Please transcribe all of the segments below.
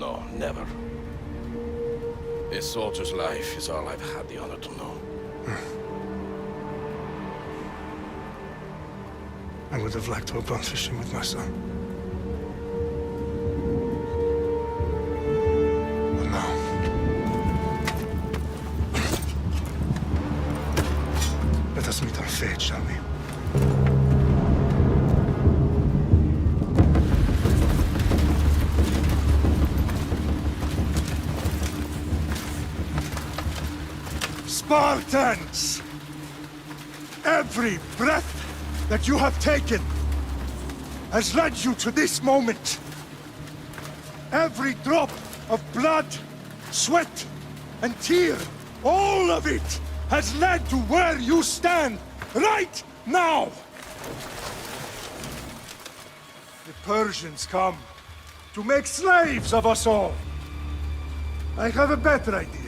No, never. A soldier's life is all I've had the honor to know. I would have liked to have gone fishing with my son. But now... Let us meet our fate, shall we? Spartans! Every breath that you have taken has led you to this moment. Every drop of blood, sweat, and tear, all of it has led to where you stand right now. The Persians come to make slaves of us all. I have a better idea.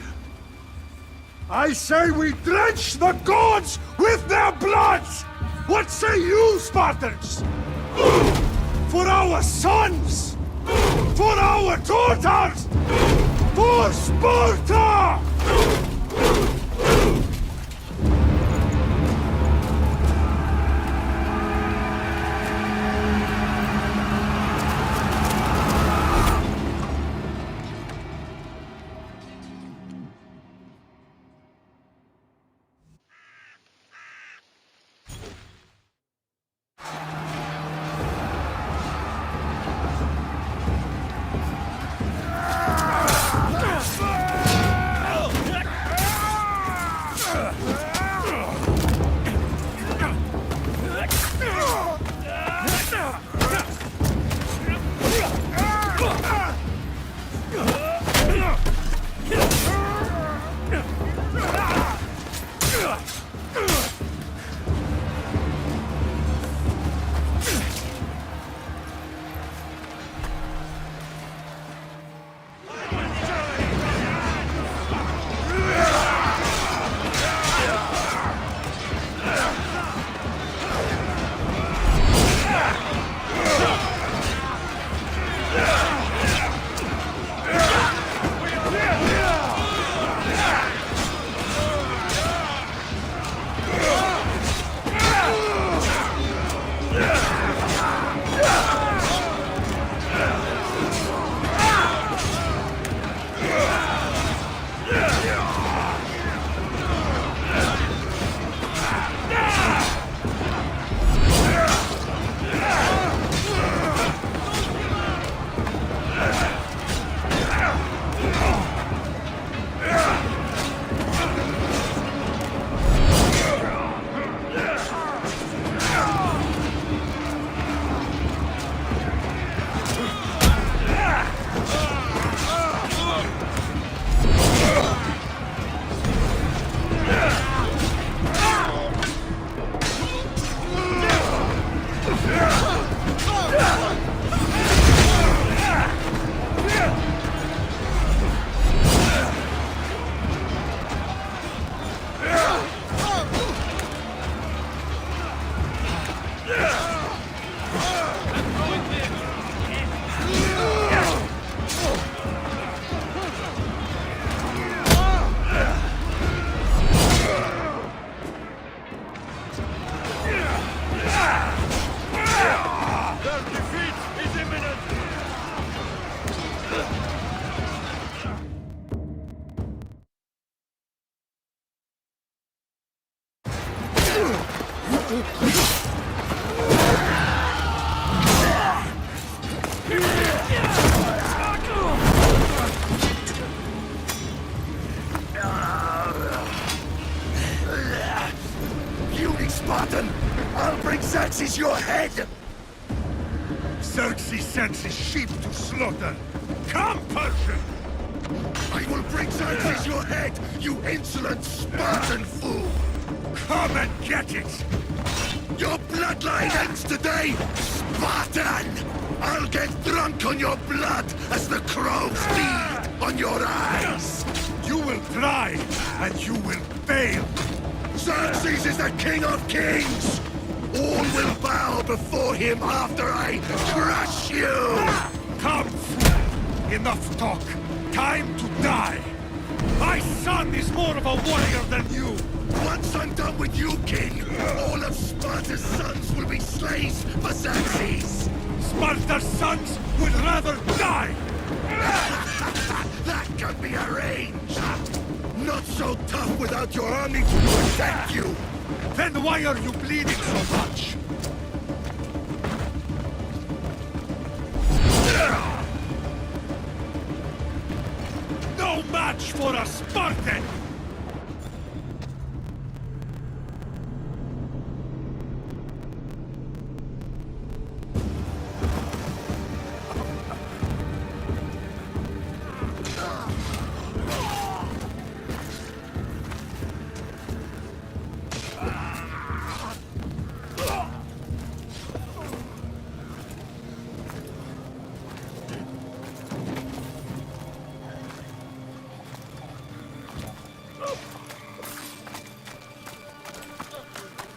I say we drench the gods with their bloods! What say you, Spartans? For our sons! For our daughters! For Sparta! Spartan! I'll bring Xerxes your head! Xerxes sends his sheep to slaughter. Come, Persian! I will bring Xerxes your head, you insolent Spartan fool! Come and get it! Your bloodline ends today, Spartan! I'll get drunk on your blood as the crows feed on your eyes! You will try, and you will fail! Xerxes is the king of kings! All will bow before him after I crush you! Come! Enough talk. Time to die. My son is more of a warrior than you. Once I'm done with you, King, all of Sparta's sons will be slaves for Xerxes! Sparta's sons would rather die! That can be arranged! Not so tough without your army to protect you! Then why are you bleeding so much? No match for a Spartan!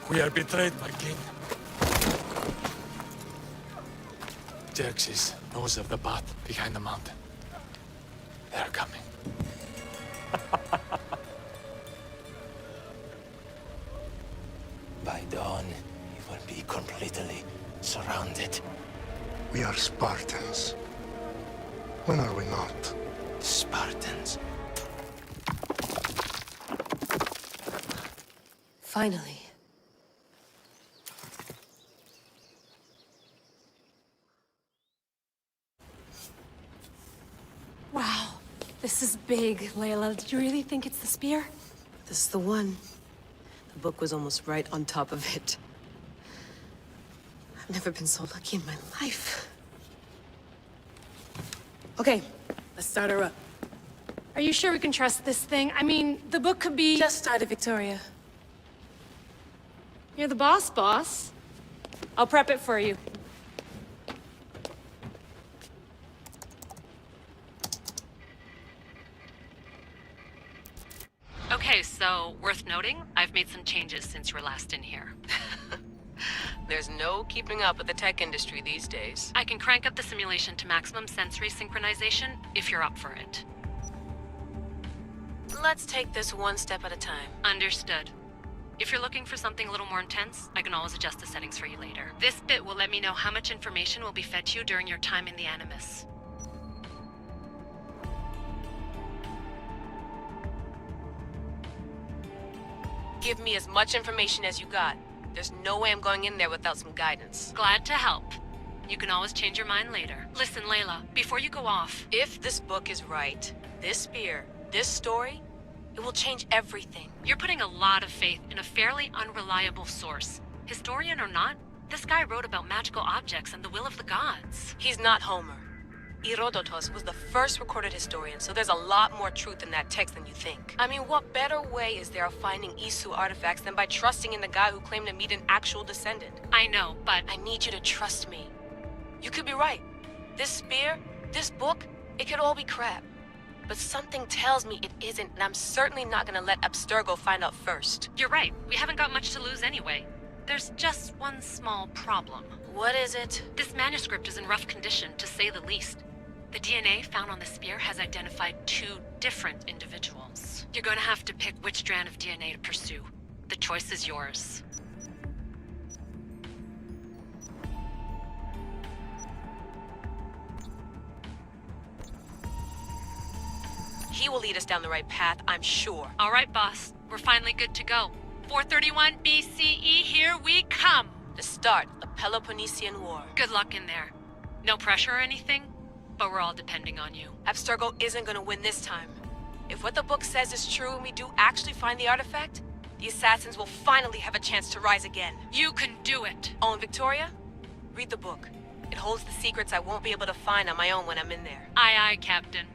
We are betrayed, my king. Xerxes knows of the path behind the mountain. They are coming. By dawn, you will be completely surrounded. We are Spartans. When are we not? Spartans. Finally. Wow. This is big, Layla. Did you really think it's the spear? This is the one. The book was almost right on top of it. I've never been so lucky in my life. Okay, let's start her up. Are you sure we can trust this thing? I mean, the book could be... Just started, Victoria. You're the boss, boss. I'll prep it for you. Okay, so, worth noting, I've made some changes since you were last in here. There's no keeping up with the tech industry these days. I can crank up the simulation to maximum sensory synchronization, if you're up for it. Let's take this one step at a time. Understood. If you're looking for something a little more intense, I can always adjust the settings for you later. This bit will let me know how much information will be fed to you during your time in the Animus. Give me as much information as you got. There's no way I'm going in there without some guidance. Glad to help. You can always change your mind later. Listen, Layla, before you go off... If this book is right, this spear, this story, it will change everything. You're putting a lot of faith in a fairly unreliable source. Historian or not, this guy wrote about magical objects and the will of the gods. He's not Homer. Herodotus was the first recorded historian, so there's a lot more truth in that text than you think. I mean, what better way is there of finding Isu artifacts than by trusting in the guy who claimed to meet an actual descendant? I know, but... I need you to trust me. You could be right. This spear, this book, it could all be crap. But something tells me it isn't, and I'm certainly not gonna let Abstergo find out first. You're right. We haven't got much to lose anyway. There's just one small problem. What is it? This manuscript is in rough condition, to say the least. The DNA found on the spear has identified 2 different individuals. You're going to have to pick which strand of DNA to pursue. The choice is yours. He will lead us down the right path, I'm sure. All right, boss. We're finally good to go. 431 BCE, here we come! The start of the Peloponnesian War. Good luck in there. No pressure or anything, but we're all depending on you. Abstergo isn't gonna win this time. If what the book says is true and we do actually find the artifact, the assassins will finally have a chance to rise again. You can do it! Oh, and Victoria? Read the book. It holds the secrets I won't be able to find on my own when I'm in there. Aye, aye, Captain.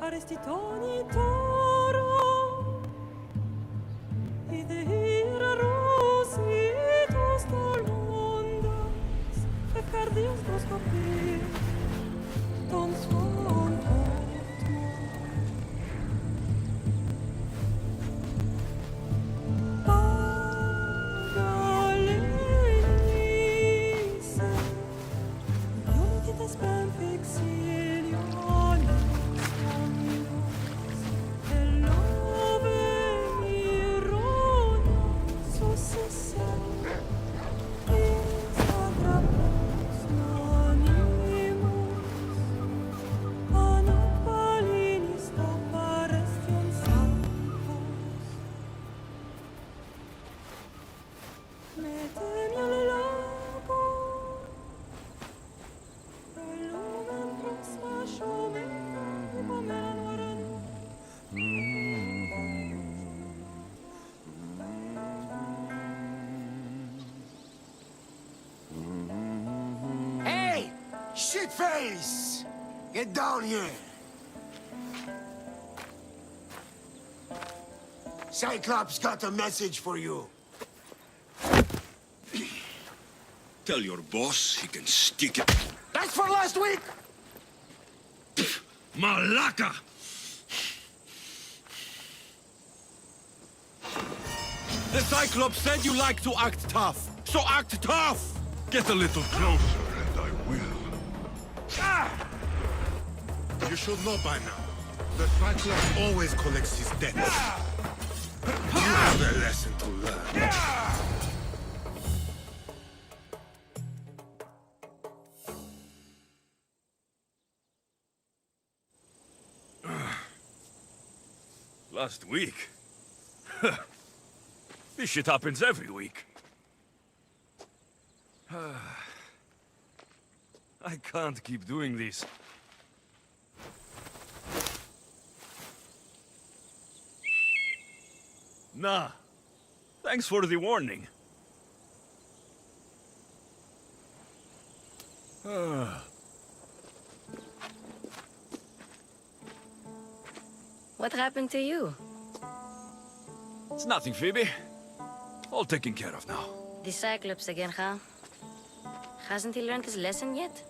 Arrestitoni toro, i de ira rosmi. Hey! Shitface! Get down here! Cyclops got a message for you. Tell your boss he can stick it. That's for last week! Malaka! The Cyclops said you like to act tough. So act tough! Get a little closer and I will. You should know by now. The Cyclops always collects his debts. You have a lesson to learn. Last week? This shit happens every week. I can't keep doing this. Nah. Thanks for the warning. What happened to you? It's nothing, Phoebe. All taken care of now. The Cyclops again, huh? Hasn't he learned his lesson yet?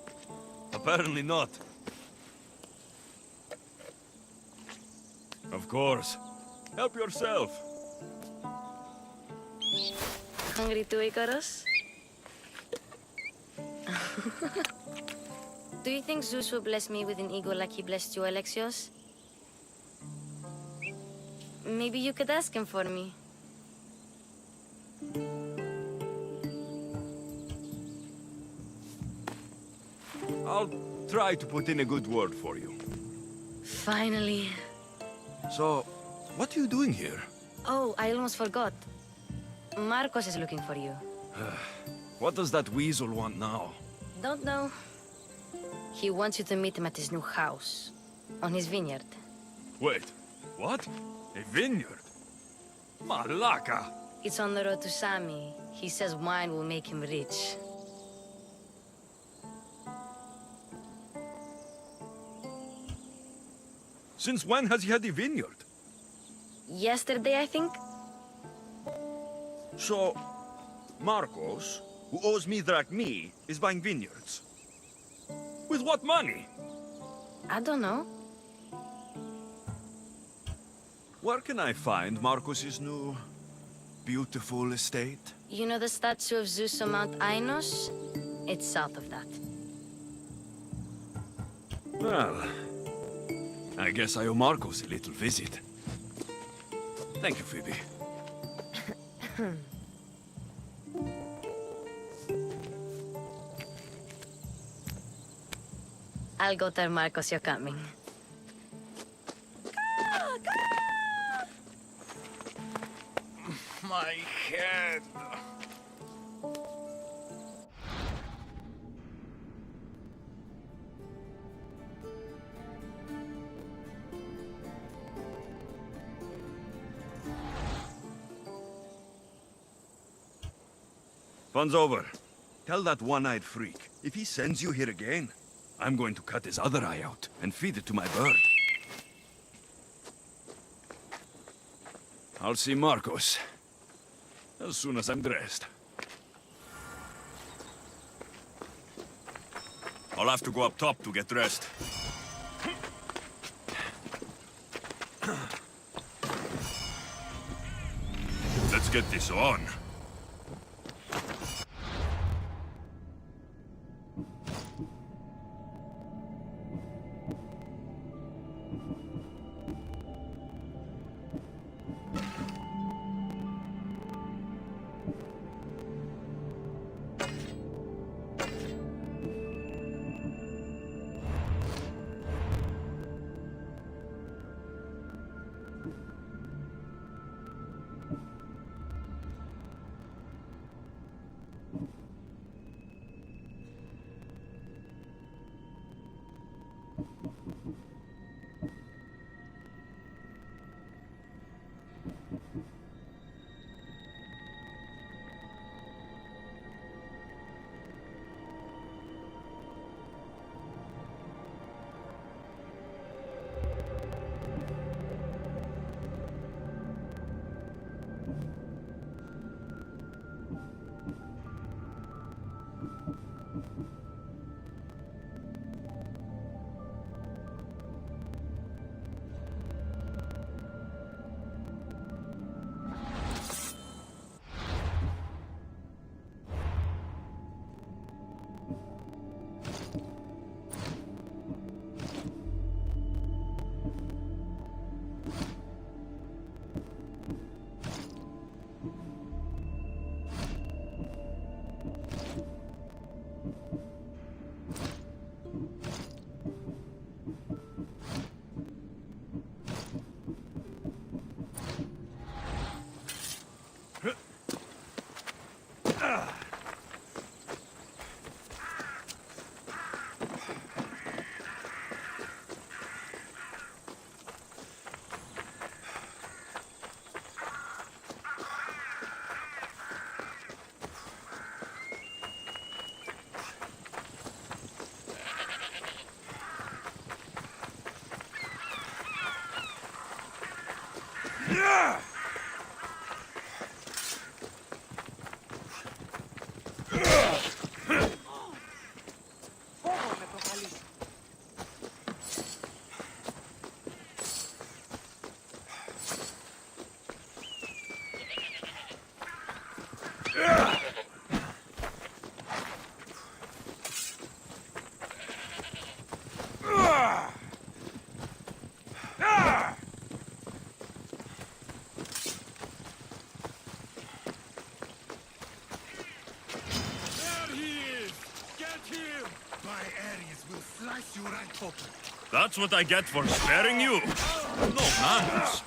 Apparently not. Of course. Help yourself. Hungry too, Icarus? Do you think Zeus will bless me with an ego like he blessed you, Alexios? Maybe you could ask him for me. I'll try to put in a good word for you. Finally. So, what are you doing here? Oh, I almost forgot. Marcos is looking for you. What does that weasel want now? Don't know. He wants you to meet him at his new house. On his vineyard. Wait, what? A vineyard? Malaka! It's on the road to Sami. He says wine will make him rich. Since when has he had a vineyard? Yesterday, I think? So, Marcos, who owes me drachmi, is buying vineyards. With what money? I don't know. Where can I find Marcos's new, beautiful estate? You know the statue of Zeus on Mount Ainos? It's south of that. Well, I guess I owe Marcos a little visit. Thank you, Phoebe. I'll go tell Marcos you're coming. My head. Fun's over. Tell that one-eyed freak, if he sends you here again, I'm going to cut his other eye out and feed it to my bird. I'll see Marcos as soon as I'm dressed. I'll have to go up top to get dressed. Let's get this on. That's what I get for sparing you. No manners.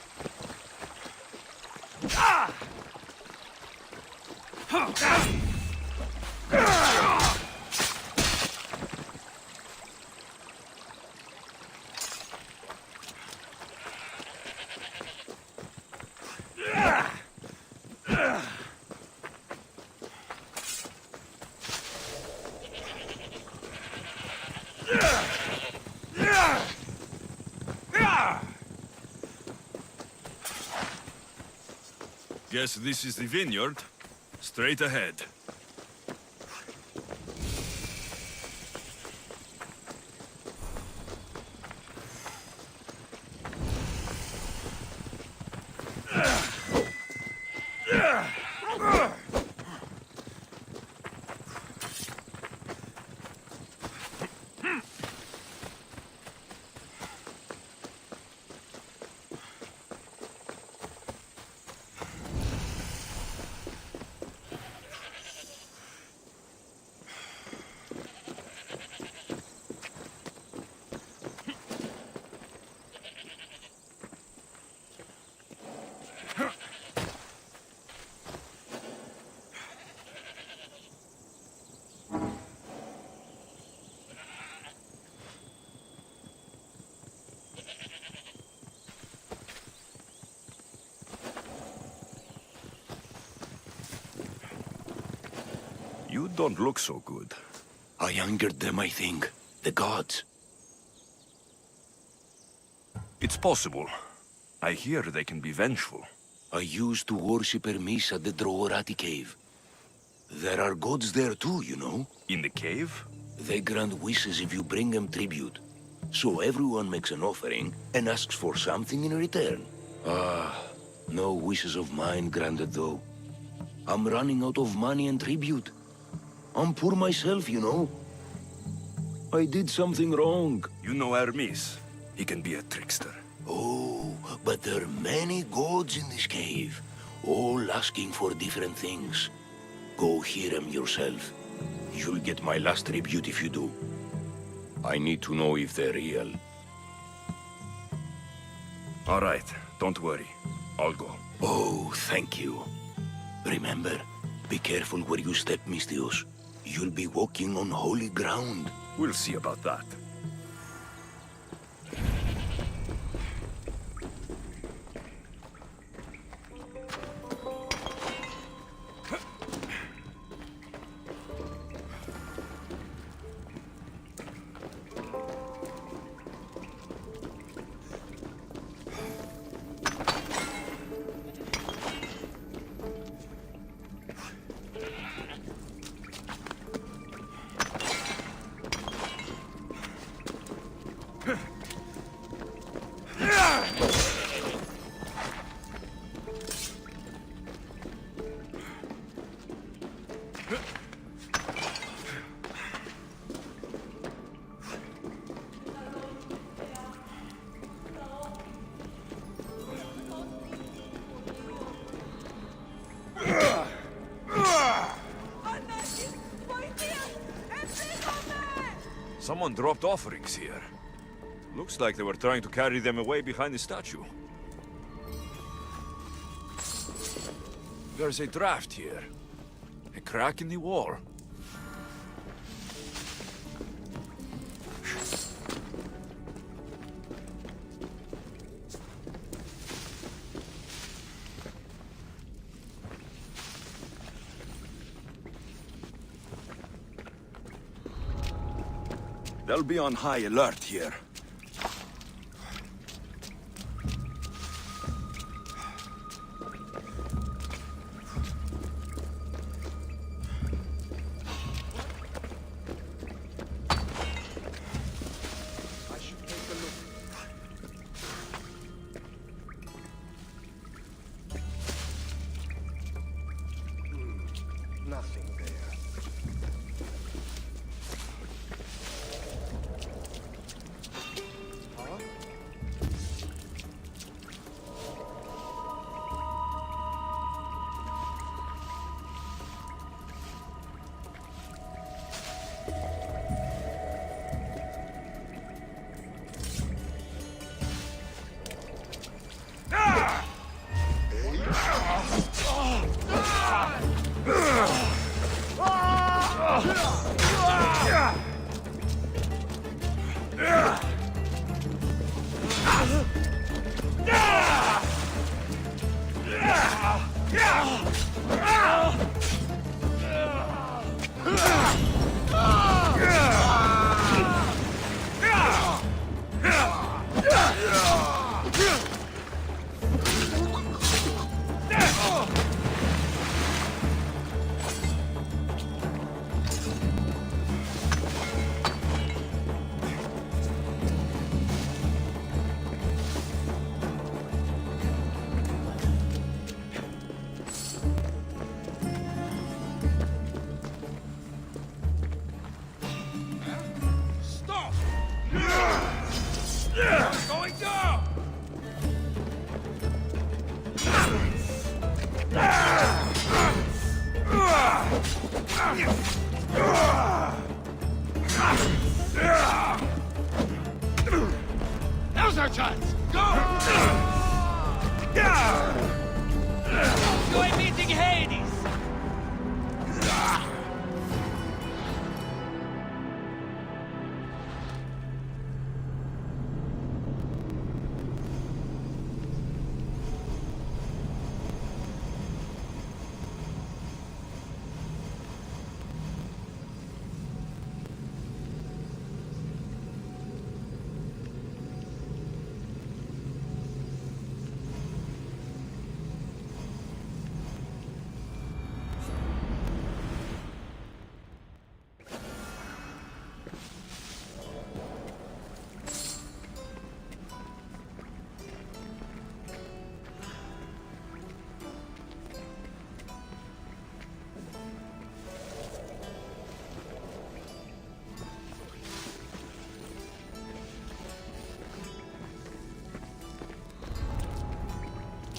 Guess this is the vineyard. Straight ahead. You don't look so good. I angered them, I think. The gods. It's possible. I hear they can be vengeful. I used to worship Hermes at the Droorati cave. There are gods there too, you know. In the cave? They grant wishes if you bring them tribute. So everyone makes an offering and asks for something in return. No wishes of mine granted though. I'm running out of money and tribute. I'm poor myself, you know. I did something wrong. You know Hermes. He can be a trickster. Oh, but there are many gods in this cave, all asking for different things. Go hear them yourself. You'll get my last tribute if you do. I need to know if they're real. All right, don't worry. I'll go. Oh, thank you. Remember, Be careful where you step, Mistios. You'll be walking on holy ground. We'll see about that. Someone dropped offerings here. Looks like they were trying to carry them away behind the statue. There's a draft here. A crack in the wall. They'll be on high alert here. Nothing there. Now's our chance! Go! Enjoy meeting Hades!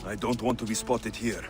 I don't want to be spotted here.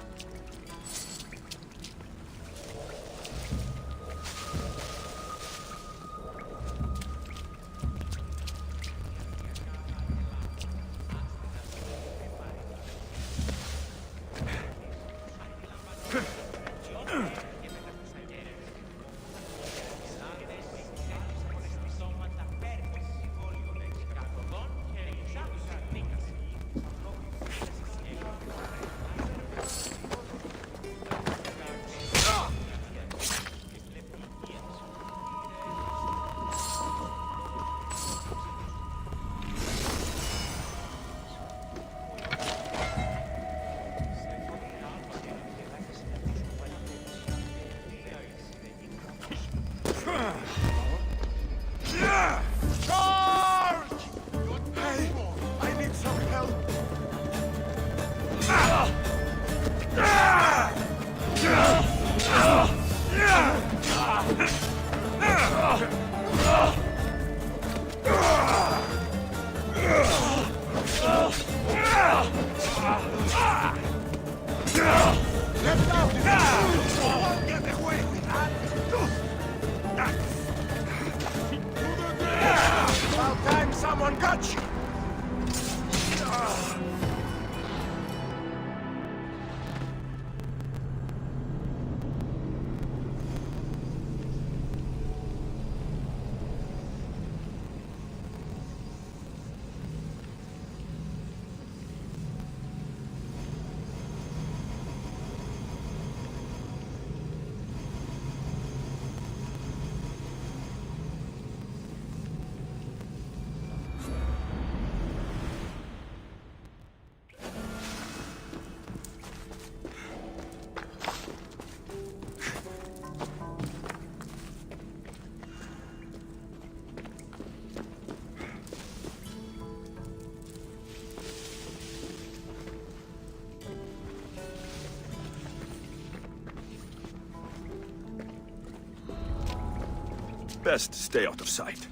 Best stay out of sight.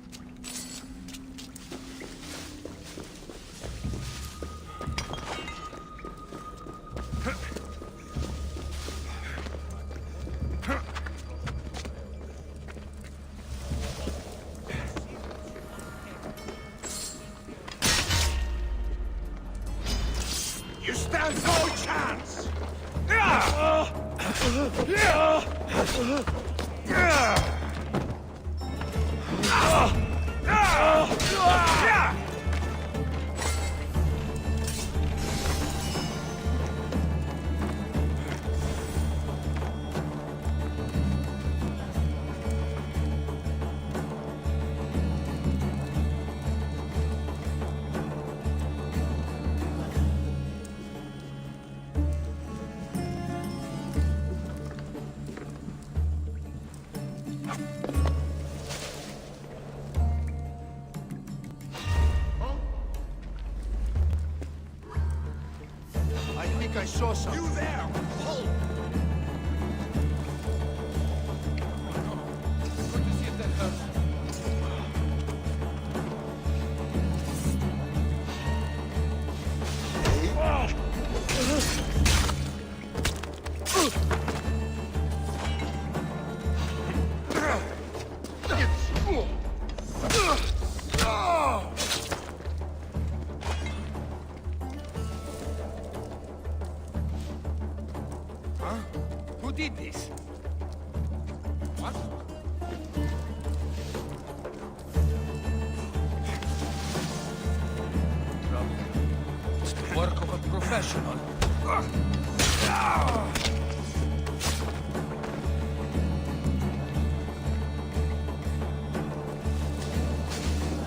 You stand no chance! I think I saw something. You there! Hold! Good to see if that hurts. Who did this? What? Trouble. It's the work of a professional.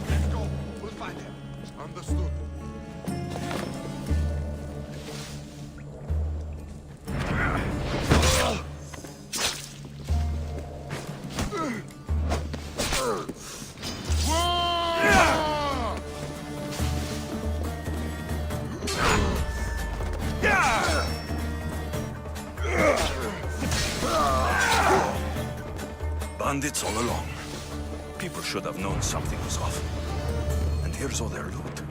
Let's go. We'll find him. Understood. Bandits all along. People should have known something was off. And here's all their loot.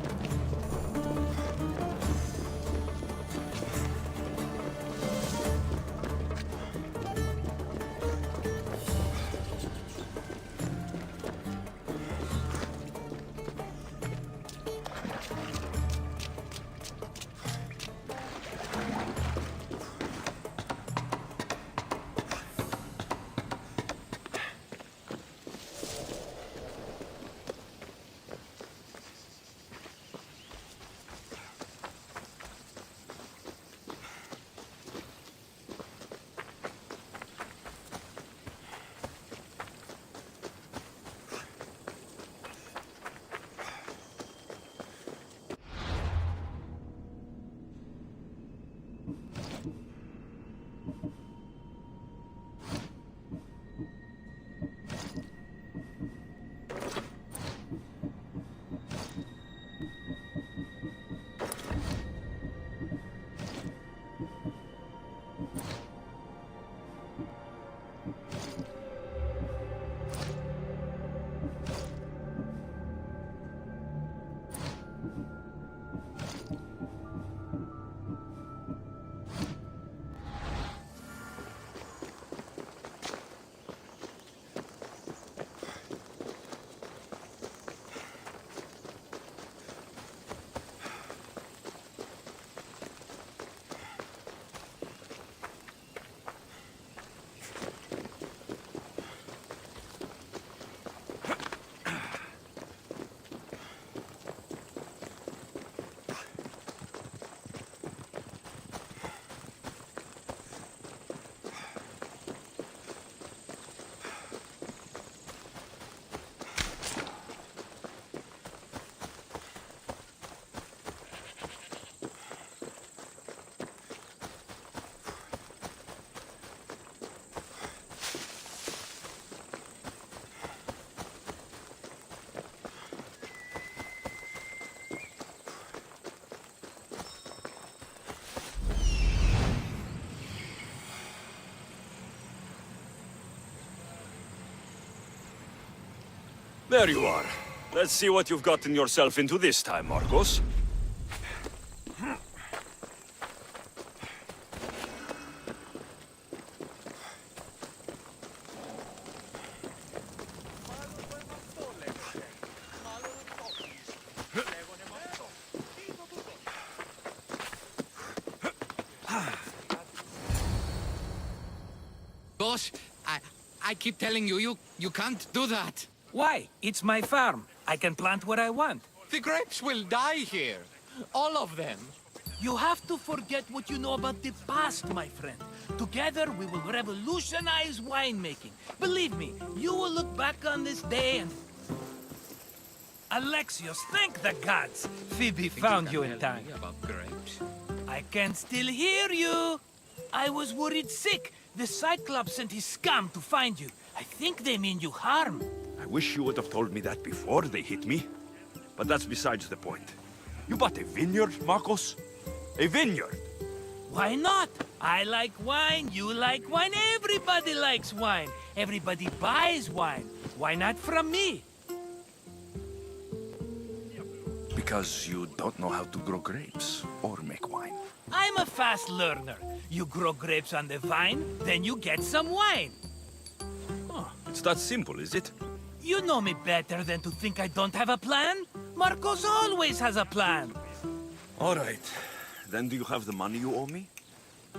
There you are. Let's see what you've gotten yourself into this time, Marcos. Boss, I keep telling you, you can't do that. Why? It's my farm. I can plant what I want. The grapes will die here. All of them. You have to forget what you know about the past, my friend. Together, we will revolutionize winemaking. Believe me, you will look back on this day and... Alexios, thank the gods! Phoebe found you in time. About grapes. I can still hear you! I was worried sick. The Cyclops sent his scum to find you. I think they mean you harm. I wish you would have told me that before they hit me. But that's besides the point. You bought a vineyard, Marcos? A vineyard? Why not? I like wine, you like wine, everybody likes wine. Everybody buys wine. Why not from me? Because you don't know how to grow grapes or make wine. I'm a fast learner. You grow grapes on the vine, then you get some wine. Oh, it's that simple, is it? You know me better than to think I don't have a plan. Marcos always has a plan. All right. Then do you have the money you owe me?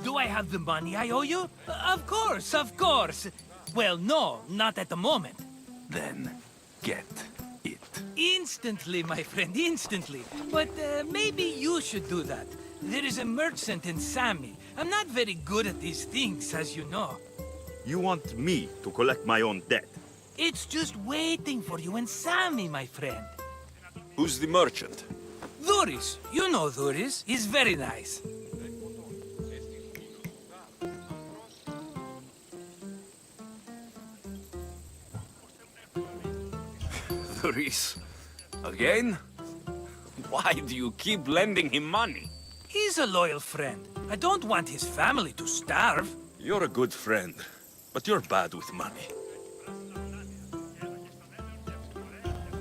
Do I have the money I owe you? Of course, of course. Well, no, not at the moment. Then get it. Instantly, my friend, instantly. But maybe you should do that. There is a merchant in Sami. I'm not very good at these things, as you know. You want me to collect my own debt? It's just waiting for you in Sami, my friend. Who's the merchant? Duris. You know Duris. He's very nice. Duris? Again? Why do you keep lending him money? He's a loyal friend. I don't want his family to starve. You're a good friend, but you're bad with money.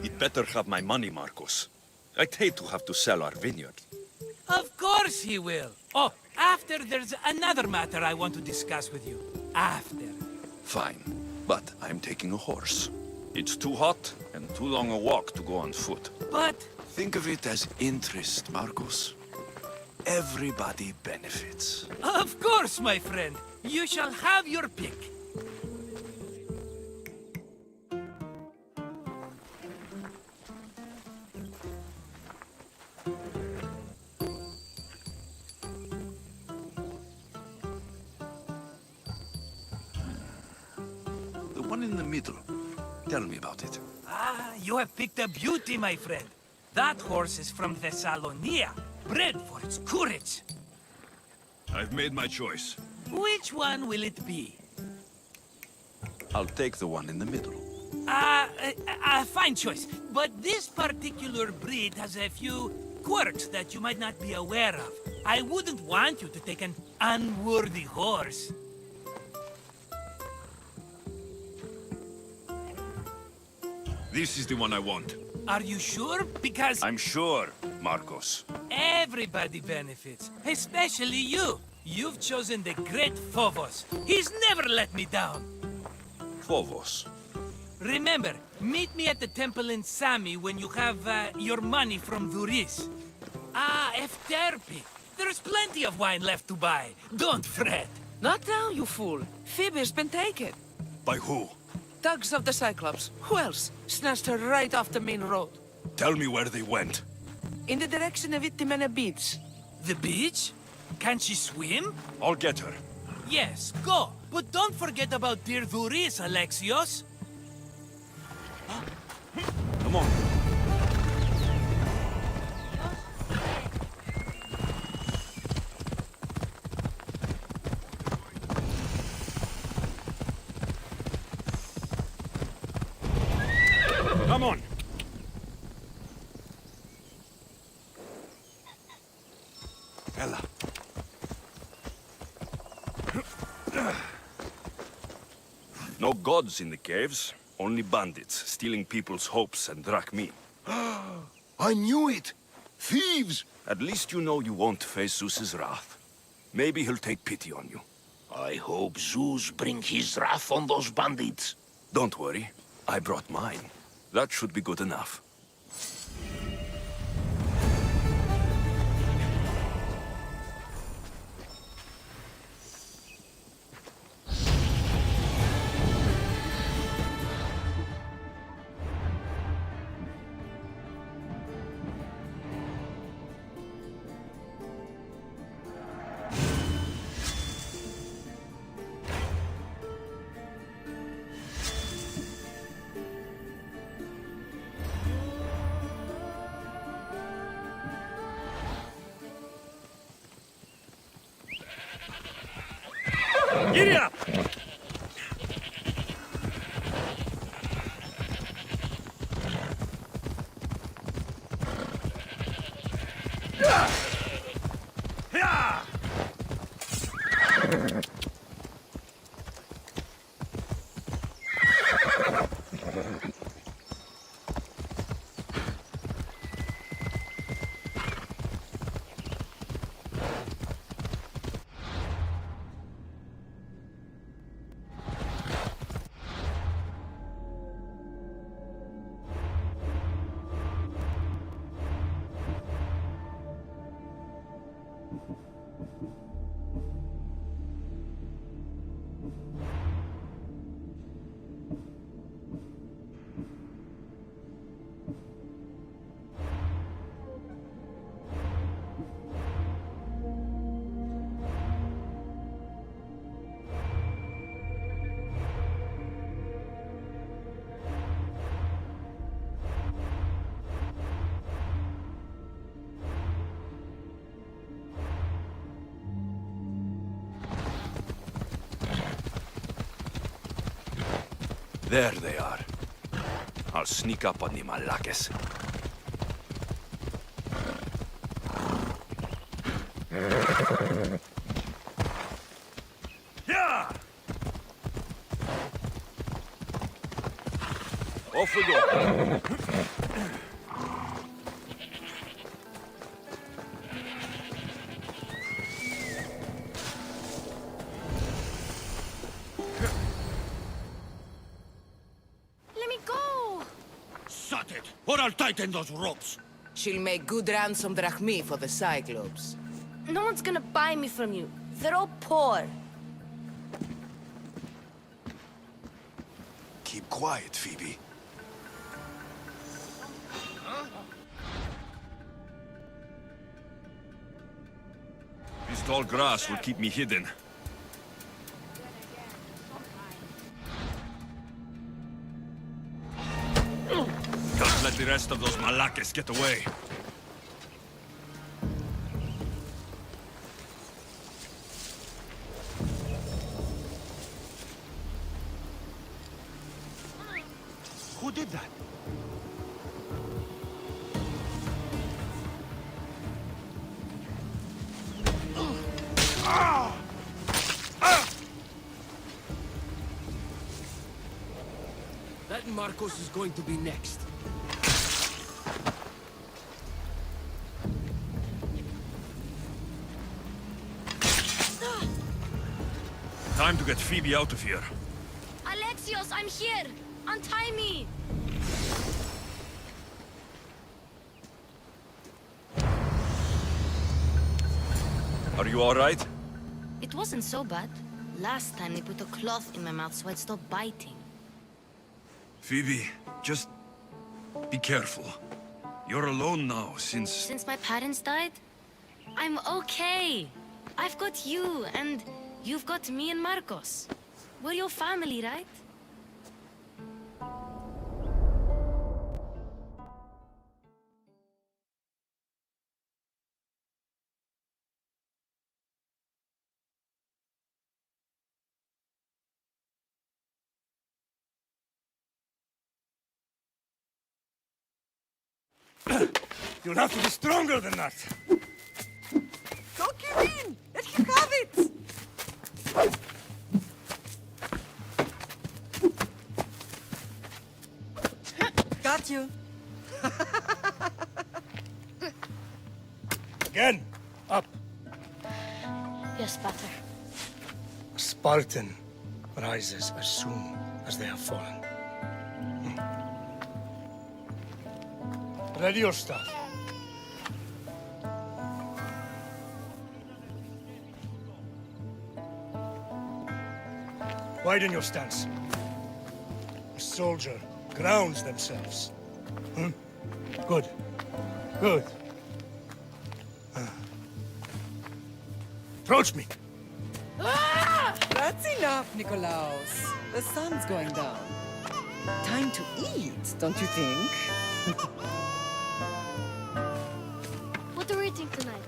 He'd better have my money, Marcos. I'd hate to have to sell our vineyard. Of course he will. Oh, after there's another matter I want to discuss with you. After. Fine, but I'm taking a horse. It's too hot and too long a walk to go on foot. But... Think of it as interest, Marcos. Everybody benefits. Of course, my friend. You shall have your pick. The one in the middle. Tell me about it. Ah, you have picked a beauty, my friend. That horse is from Thessalonia, bred for its courage. I've made my choice. Which one will it be? I'll take the one in the middle. Fine choice. But this particular breed has a few quirks that you might not be aware of. I wouldn't want you to take an unworthy horse. This is the one I want. Are you sure? Because... I'm sure, Marcos. Everybody benefits, especially you. You've chosen the great Phobos. He's never let me down. Phobos. Remember, meet me at the temple in Sami when you have your money from Duris. Ah, Efterpi. There's plenty of wine left to buy. Don't fret. Not now, you fool. Phoebe's been taken. By who? Thugs of the Cyclops. Who else? Snatched her right off the main road. Tell me where they went. In the direction of Itimena Beach. The beach? Can she swim? I'll get her. Yes, go. But don't forget about dear Duris, Alexios. Come on. Come on. Ella. No gods in the caves, Only bandits stealing people's hopes and drachmi. I knew it! Thieves! At least you know you won't face Zeus's wrath. Maybe he'll take pity on you. I hope Zeus bring his wrath on those bandits. Don't worry. I brought mine. That should be good enough. Giddy up! There they are. I'll sneak up on the Malakes. Yeah! Off we go. Or I'll tighten those ropes. She'll make good ransom drachmi for the Cyclops. No one's gonna buy me from you. They're all poor. Keep quiet, Phoebe. This tall grass will keep me hidden. Can't let the rest of those Malakes get away. Who did that? That Marcos is going to be next. Time to get Phoebe out of here. Alexios, I'm here! Untie me! Are you all right? It wasn't so bad. Last time they put a cloth in my mouth so I'd stop biting. Phoebe, just be careful. You're alone now since... Since my parents died? I'm okay. I've got you, and you've got me and Marcos. We're your family, right? You'll have to be stronger than that. Don't give in! Let him have it! Got you. Again, up. Yes, Pater. A Spartan rises as soon as they have fallen. Ready your stuff. Widen your stance. A soldier grounds themselves. Good. Good. Approach me. That's enough, Nikolaos. The sun's going down. Time to eat, don't you think? What are we eating tonight?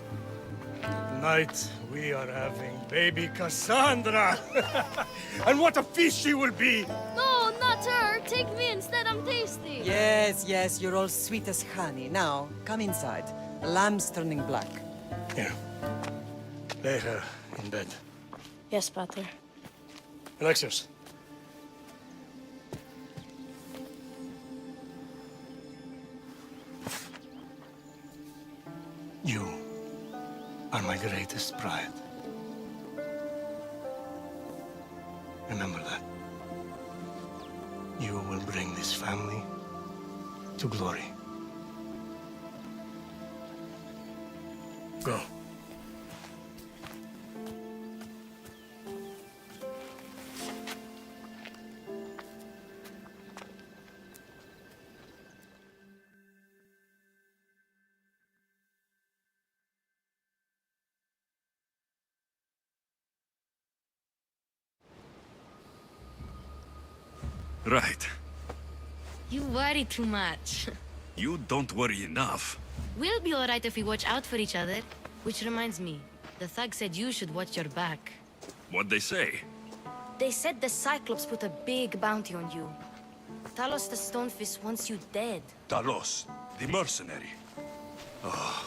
Tonight, we are having baby Cassandra. And what a feast she will be! No, not her. Take me instead. I'm tasty. Yes, yes, you're all sweet as honey. Now, come inside. The lamb's turning black. Here. Lay her in bed. Yes, Pater. Alexios. You are my greatest pride. Remember that. You will bring this family to glory. Go. Right. You worry too much. You don't worry enough. We'll be all right if we watch out for each other. Which reminds me, the thug said you should watch your back. What'd they say? They said the Cyclops put a big bounty on you. Talos the Stonefist wants you dead. Talos, the mercenary. Oh,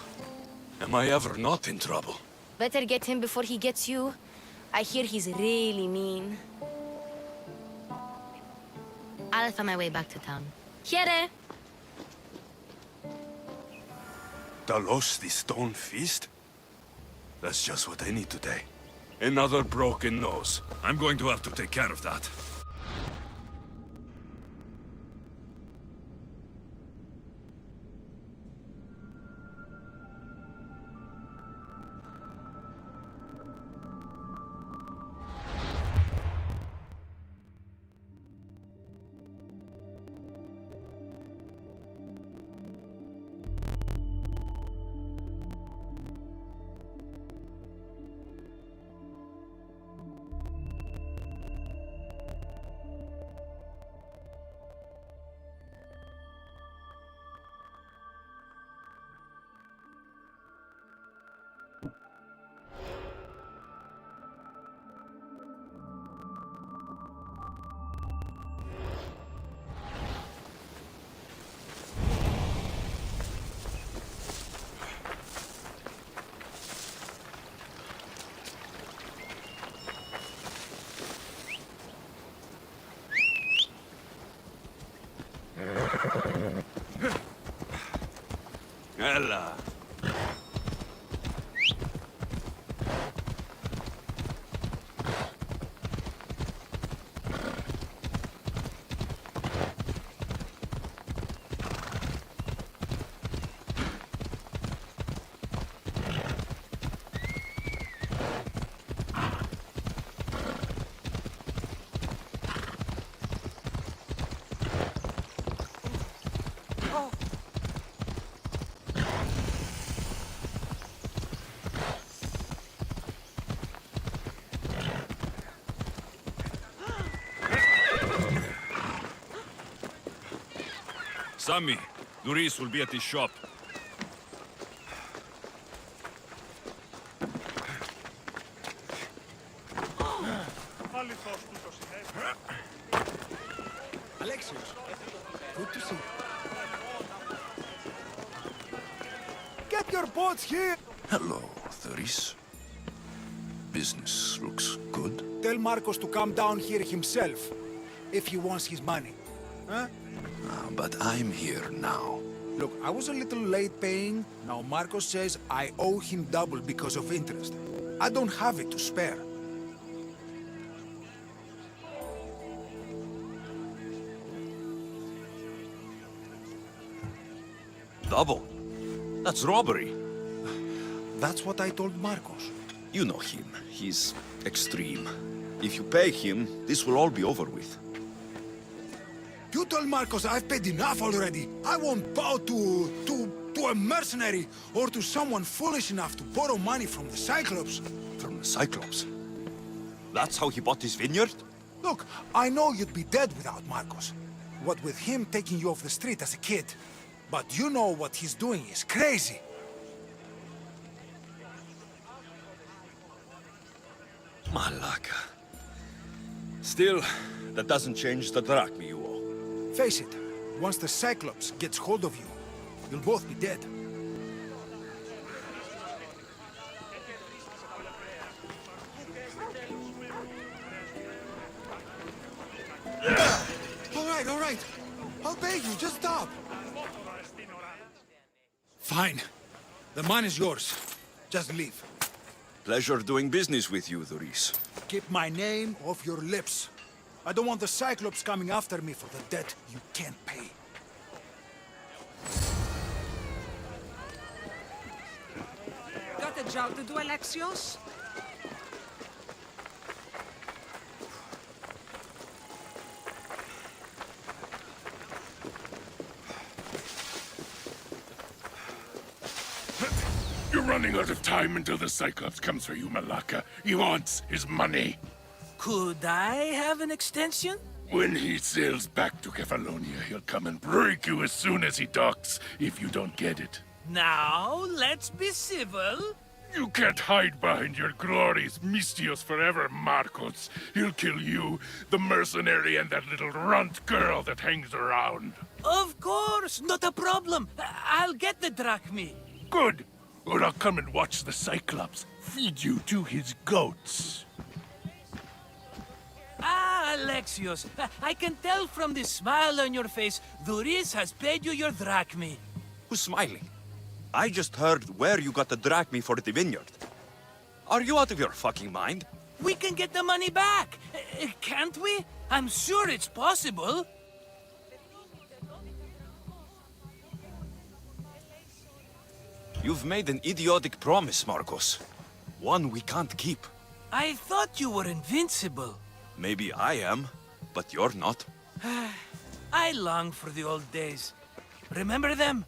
am I ever not in trouble? Better get him before he gets you. I hear he's really mean. I'll find my way back to town. Here! Talos, the stone fist? That's just what I need today. Another broken nose. I'm going to have to take care of that. Ella. Sammy, Luis will be at his shop. Alexios, good to see you. Get your boats here! Hello, Thuris. Business looks good. Tell Marcos to come down here himself, if he wants his money. huh? But I'm here now. Look, I was a little late paying. Now Marcos says I owe him double because of interest. I don't have it to spare. Double? That's robbery. That's what I told Marcos. You know him. He's extreme. If you pay him, this will all be over with. You told Marcos I've paid enough already. I won't bow to a mercenary or to someone foolish enough to borrow money from the Cyclops. From the Cyclops? That's how he bought his vineyard? Look, I know you'd be dead without Marcos. What with him taking you off the street as a kid. But you know what he's doing is crazy. Malaka. Still, that doesn't change the drachma you owe. Face it, once the Cyclops gets hold of you, you'll both be dead. All right. I'll pay you, just stop. Fine. The mine is yours. Just leave. Pleasure doing business with you, Doris. Keep my name off your lips. I don't want the Cyclops coming after me for the debt you can't pay. Got a job to do, Alexios? You're running out of time until the Cyclops comes for you, Malaka. He wants his money. Could I have an extension? When he sails back to Kefalonia, he'll come and break you as soon as he docks, if you don't get it. Now, let's be civil. You can't hide behind your glories, Mistios forever, Marcos. He'll kill you, the mercenary, and that little runt girl that hangs around. Of course, not a problem. I'll get the drachma. Good. Or I'll come and watch the Cyclops feed you to his goats. Ah, Alexios, I can tell from the smile on your face, Doris has paid you your drachma. Who's smiling? I just heard where you got the drachma for the vineyard. Are you out of your fucking mind? We can get the money back, can't we? I'm sure it's possible. You've made an idiotic promise, Marcos. One we can't keep. I thought you were invincible. Maybe I am, but you're not. I long for the old days. Remember them?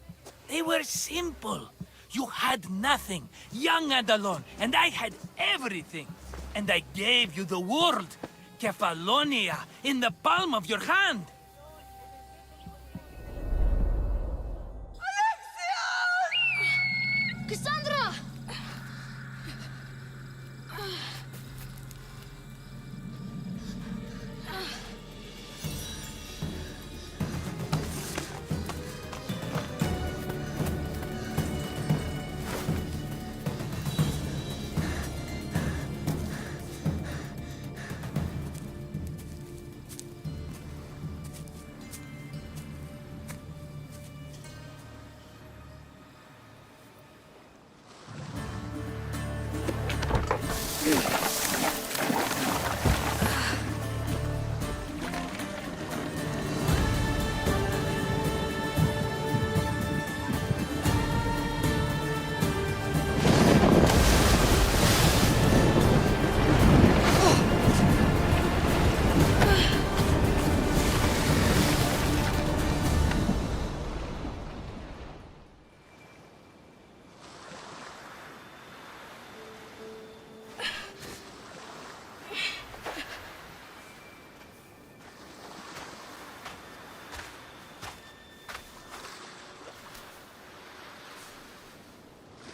They were simple. You had nothing, young and alone, and I had everything. And I gave you the world, Kefalonia, in the palm of your hand. Cassandra!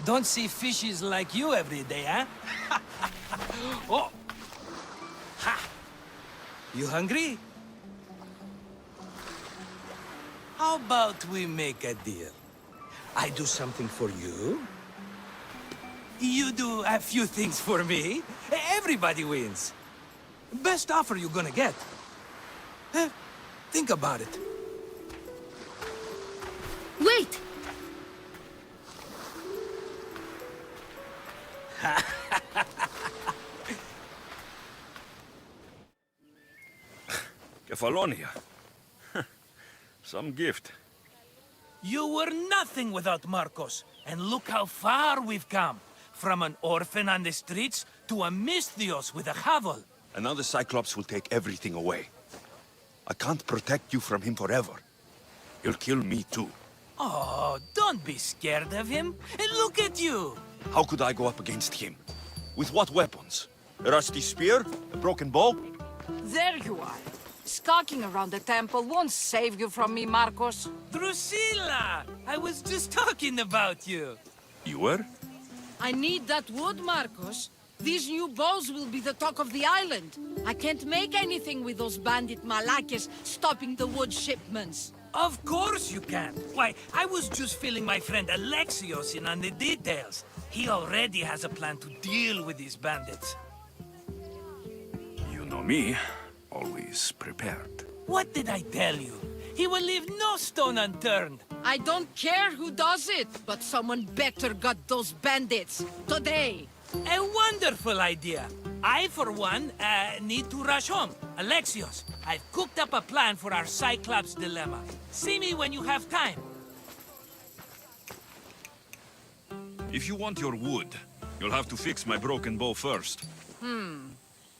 Don't see fishes like you every day, huh? Oh! Ha! You hungry? How about we make a deal? I do something for you. You do a few things for me. Everybody wins. Best offer you're gonna get. Think about it. Wait! Kefalonia. Some gift. You were nothing without Marcos, and look how far we've come. From an orphan on the streets to a Misthios with a hovel. And now the Cyclops will take everything away. I can't protect you from him forever. He'll kill me too. Oh, don't be scared of him. And look at you. How could I go up against him? With what weapons? A rusty spear? A broken bow? There you are. Skulking around the temple won't save you from me, Marcos. Drusilla! I was just talking about you. You were? I need that wood, Marcos. These new bows will be the talk of the island. I can't make anything with those bandit malakes stopping the wood shipments. Of course you can. Why, I was just filling my friend Alexios in on the details. He already has a plan to deal with these bandits. You know me. Always prepared. What did I tell you? He will leave no stone unturned. I don't care who does it, but someone better got those bandits. Today. A wonderful idea. I, for one, need to rush home. Alexios, I've cooked up a plan for our Cyclops dilemma. See me when you have time. If you want your wood, you'll have to fix my broken bow first.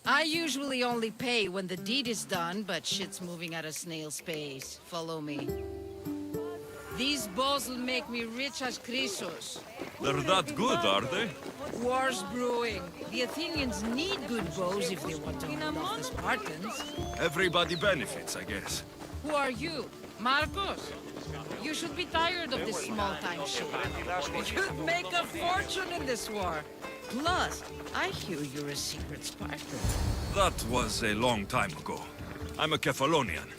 I usually only pay when the deed is done, but shit's moving at a snail's pace. Follow me. These bows will make me rich as Chrysos. They're that good, are they? War's brewing. The Athenians need good bows if they want to hold off the Spartans. Everybody benefits, I guess. Who are you? Marcos? You should be tired of this small-time shit. You'd make a fortune in this war. Plus, I hear you're a secret Spartan. That was a long time ago. I'm a Kefalonian.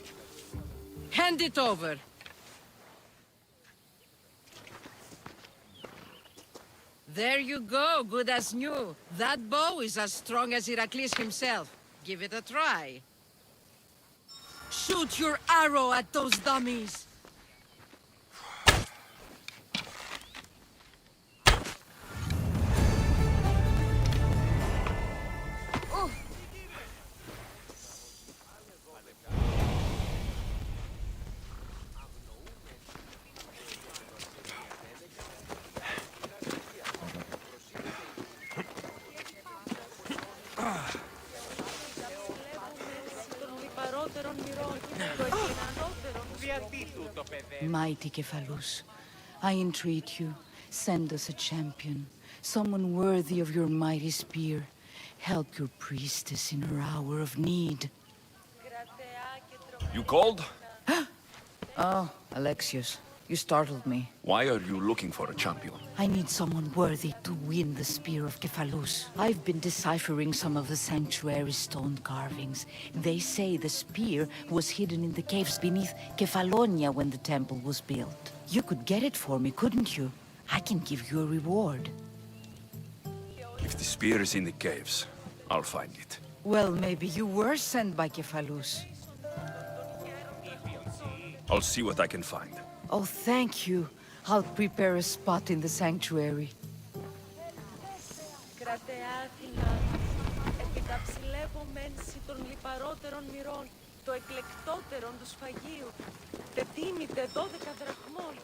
Hand it over. There you go, good as new. That bow is as strong as Heracles himself. Give it a try. Shoot your arrow at those dummies. Mighty Cephalus, I entreat you, send us a champion, someone worthy of your mighty spear. Help your priestess in her hour of need. You called? Oh, Alexios, you startled me. Why are you looking for a champion? I need someone worthy to win the spear of Cephalus. I've been deciphering some of the sanctuary's stone carvings. They say the spear was hidden in the caves beneath Kefalonia when the temple was built. You could get it for me, couldn't you? I can give you a reward. If the spear is in the caves, I'll find it. Well, maybe you were sent by Cephalus. I'll see what I can find. Oh, thank you. I'll prepare a spot in the sanctuary. Το εκλεκτότερον του σφαγίου. Τετίμητε 12 δραχμών.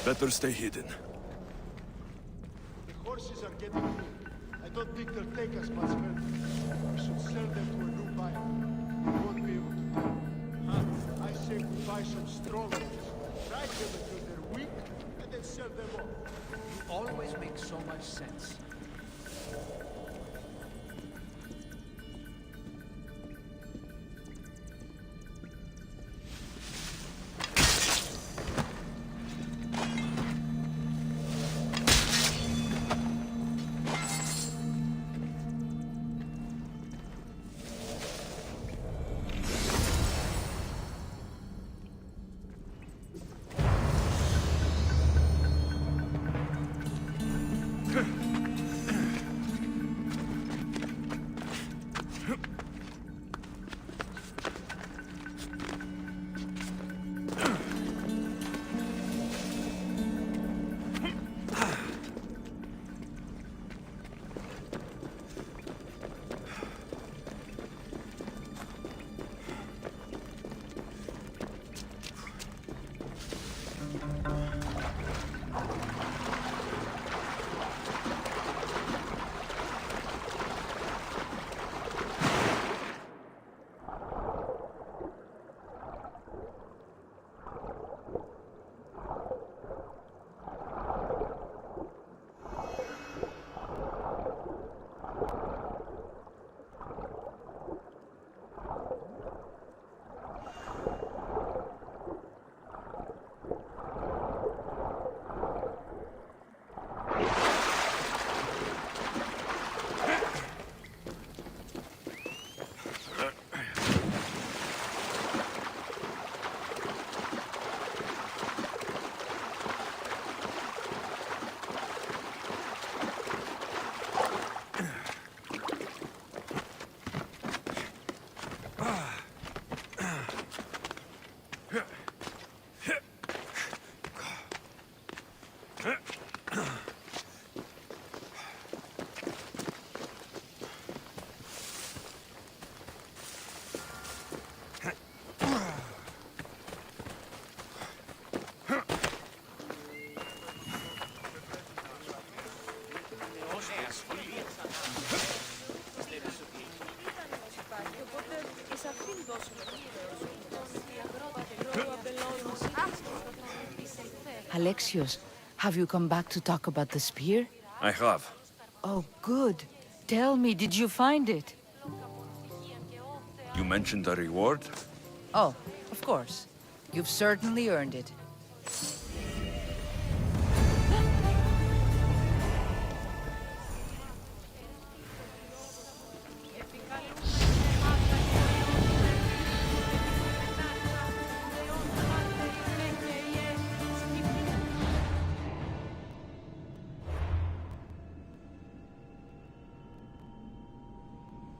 Better stay hidden. The horses are getting weak. I don't think they'll take us much further. We should sell them to a new buyer. We won't be able to tell. Huh? I say we buy some strong ones. Ride them until they're weak, and then sell them off. You always make so much sense. Alexios, have you come back to talk about the spear? I have. Oh, good. Tell me, did you find it? You mentioned a reward? Oh, of course. You've certainly earned it.